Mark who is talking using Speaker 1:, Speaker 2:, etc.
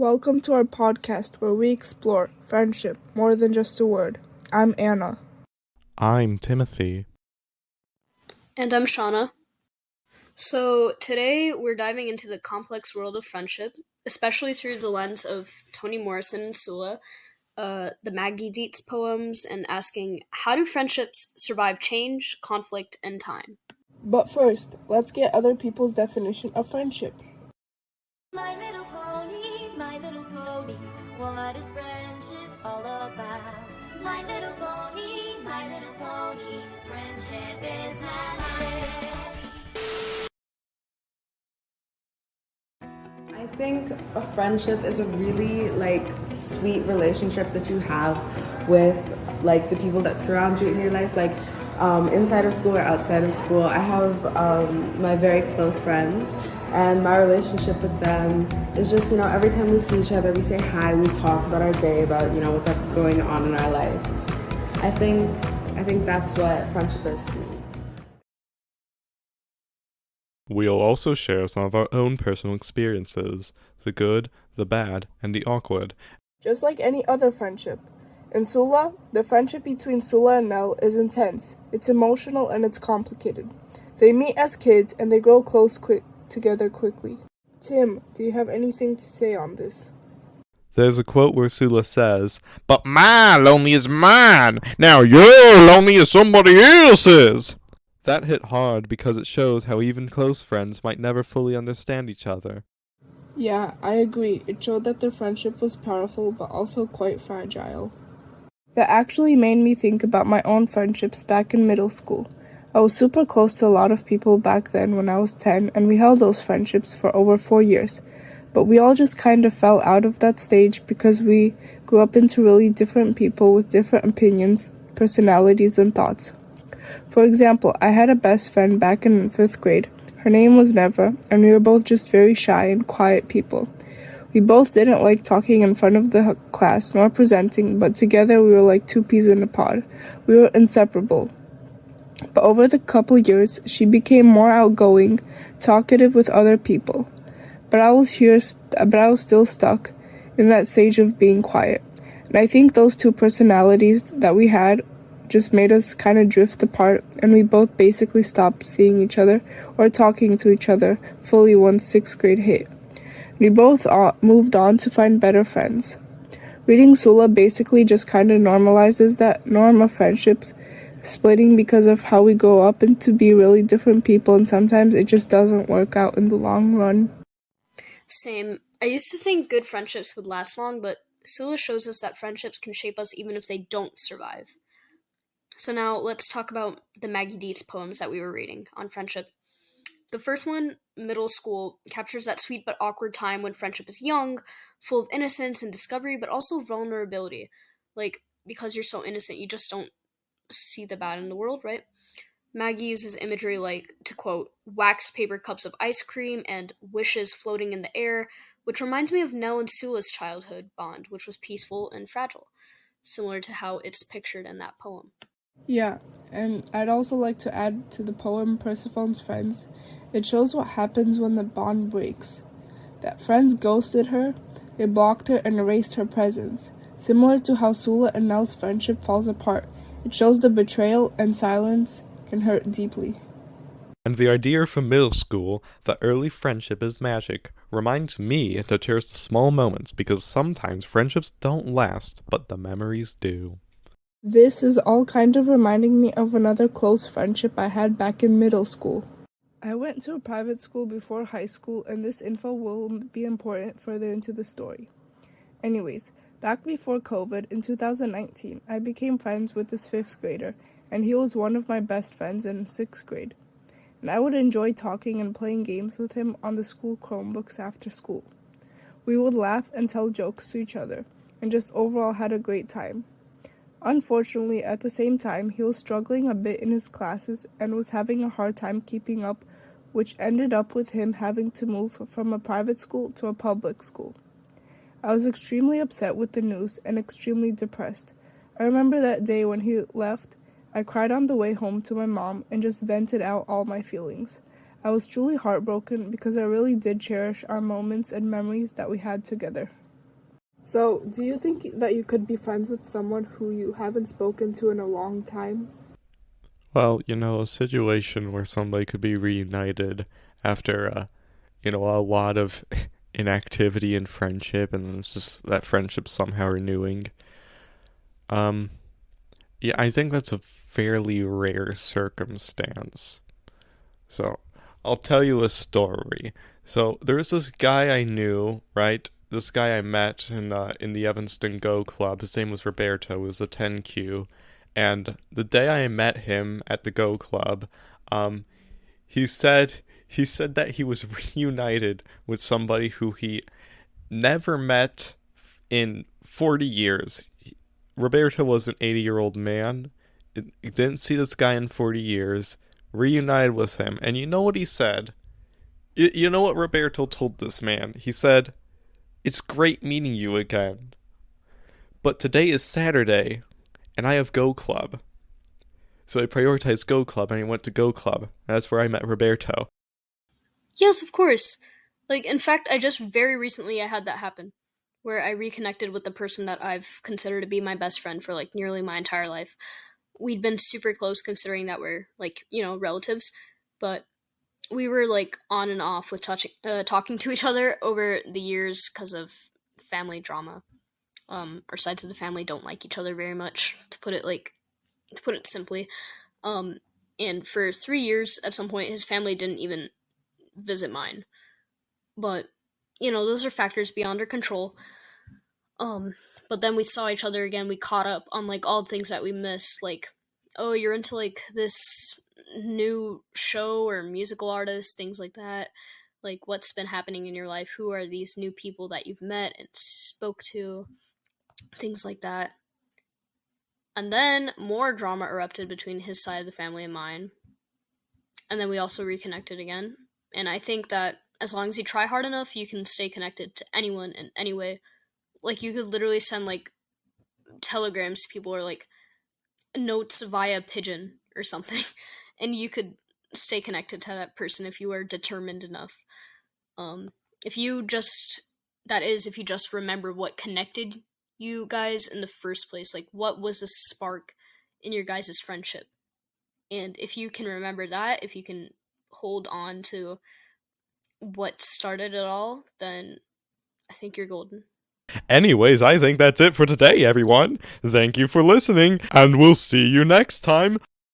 Speaker 1: Welcome to our podcast where we explore friendship more than just a word. I'm Anna.
Speaker 2: I'm Timothy.
Speaker 3: And I'm Shauna. So today we're diving into the complex world of friendship, especially through the lens of Toni Morrison and Sula, the Maggie Dietz poems, and asking, how do friendships survive change, conflict, and time?
Speaker 1: But first, let's get other people's definition of friendship.
Speaker 4: My little pony, what is friendship all about? My little pony, friendship is magic.
Speaker 5: I think a friendship is a really sweet relationship that you have with the people that surround you in your life, inside of school or outside of school. I have my very close friends, and my relationship with them is just, every time we see each other, we say hi, we talk about our day, about what's going on in our life. I think that's what friendship is to me.
Speaker 2: We'll also share some of our own personal experiences, the good, the bad, and the awkward.
Speaker 1: Just like any other friendship. In Sula, the friendship between Sula and Nell is intense. It's emotional and it's complicated. They meet as kids and they grow close together quickly. Tim, do you have anything to say on this?
Speaker 2: There's a quote where Sula says, "But my lonely is mine, now your lonely is somebody else's." That hit hard because it shows how even close friends might never fully understand each other.
Speaker 1: Yeah, I agree. It showed that their friendship was powerful but also quite fragile. That actually made me think about my own friendships back in middle school. I was super close to a lot of people back then when I was 10, and we held those friendships for over 4 years. But we all just kind of fell out of that stage because we grew up into really different people with different opinions, personalities, and thoughts. For example, I had a best friend back in 5th grade. Her name was Neva, and we were both just very shy and quiet people. We both didn't like talking in front of the class nor presenting, but together we were like two peas in a pod. We were inseparable. But over the couple years, she became more outgoing, talkative with other people. But I was still stuck in that stage of being quiet. And I think those two personalities that we had just made us kind of drift apart, and we both basically stopped seeing each other or talking to each other fully once 6th grade hit. We both moved on to find better friends. Reading Sula basically just kind of normalizes that norm of friendships, splitting because of how we grow up into be really different people, and sometimes it just doesn't work out in the long run.
Speaker 3: Same. I used to think good friendships would last long, but Sula shows us that friendships can shape us even if they don't survive. So now let's talk about the Maggie Dietz poems that we were reading on friendship. The first one, Middle School, captures that sweet but awkward time when friendship is young, full of innocence and discovery, but also vulnerability. Because you're so innocent, you just don't see the bad in the world, right? Maggie uses imagery like, to quote, wax paper cups of ice cream and wishes floating in the air, which reminds me of Nell and Sula's childhood bond, which was peaceful and fragile, similar to how it's pictured in that poem.
Speaker 1: Yeah, and I'd also like to add to the poem Persephone's Friends. It shows what happens when the bond breaks. That friends ghosted her, they blocked her and erased her presence. Similar to how Sula and Nell's friendship falls apart, it shows the betrayal and silence can hurt deeply.
Speaker 2: And the idea from middle school that early friendship is magic reminds me to cherish the small moments, because sometimes friendships don't last, but the memories do.
Speaker 1: This is all kind of reminding me of another close friendship I had back in middle school. I went to a private school before high school, and this info will be important further into the story. Anyways, back before COVID, in 2019, I became friends with this 5th grader, and he was one of my best friends in 6th grade. And I would enjoy talking and playing games with him on the school Chromebooks after school. We would laugh and tell jokes to each other, and just overall had a great time. Unfortunately, at the same time, he was struggling a bit in his classes and was having a hard time keeping up, which ended up with him having to move from a private school to a public school. I was extremely upset with the news and extremely depressed. I remember that day when he left, I cried on the way home to my mom and just vented out all my feelings. I was truly heartbroken because I really did cherish our moments and memories that we had together. So, do you think that you could be friends with someone who you haven't spoken to in a long time?
Speaker 2: Well, a situation where somebody could be reunited after, a lot of inactivity and friendship, and then it's just that friendship somehow renewing. Um, yeah, I think that's a fairly rare circumstance. So, I'll tell you a story. So, there was this guy I knew, right? This guy I met in the Evanston Go Club. His name was Roberto. He was a 10Q. And the day I met him at the Go Club, um, he said he said that he was reunited with somebody who he never met in 40 years. Roberto was an 80-year-old man. He didn't see this guy in 40 years. Reunited with him. And you know what he said? You know what Roberto told this man? He said, "It's great meeting you again. But today is Saturday, and I have Go Club." So I prioritized Go Club, and I went to Go Club. That's where I met Roberto.
Speaker 3: Yes, of course. Like, in fact, I just very recently I had that happen, where I reconnected with the person that I've considered to be my best friend for like nearly my entire life. We'd been super close considering that we're like, relatives, but we were like on and off with talking to each other over the years because of family drama. Our sides of the family don't like each other very much, to put it simply. And for 3 years, at some point, his family didn't even visit mine. But those are factors beyond our control. But then we saw each other again. We caught up on like all the things that we missed. Like, oh, you're into like this new show or musical artist, things like that. Like, what's been happening in your life? Who are these new people that you've met and spoke to? Things like that. And then more drama erupted between his side of the family and mine. And then we also reconnected again. And I think that as long as you try hard enough, you can stay connected to anyone in any way. Like, you could literally send like telegrams to people or like notes via pigeon or something, and you could stay connected to that person if you are determined enough. If you just if you just remember what connected you guys in the first place, like what was the spark in your guys' friendship, and if you can remember that, if you can hold on to what started it all, then I think you're golden.
Speaker 2: Anyways, I think that's it for today, everyone. Thank you for listening, and we'll see you next time.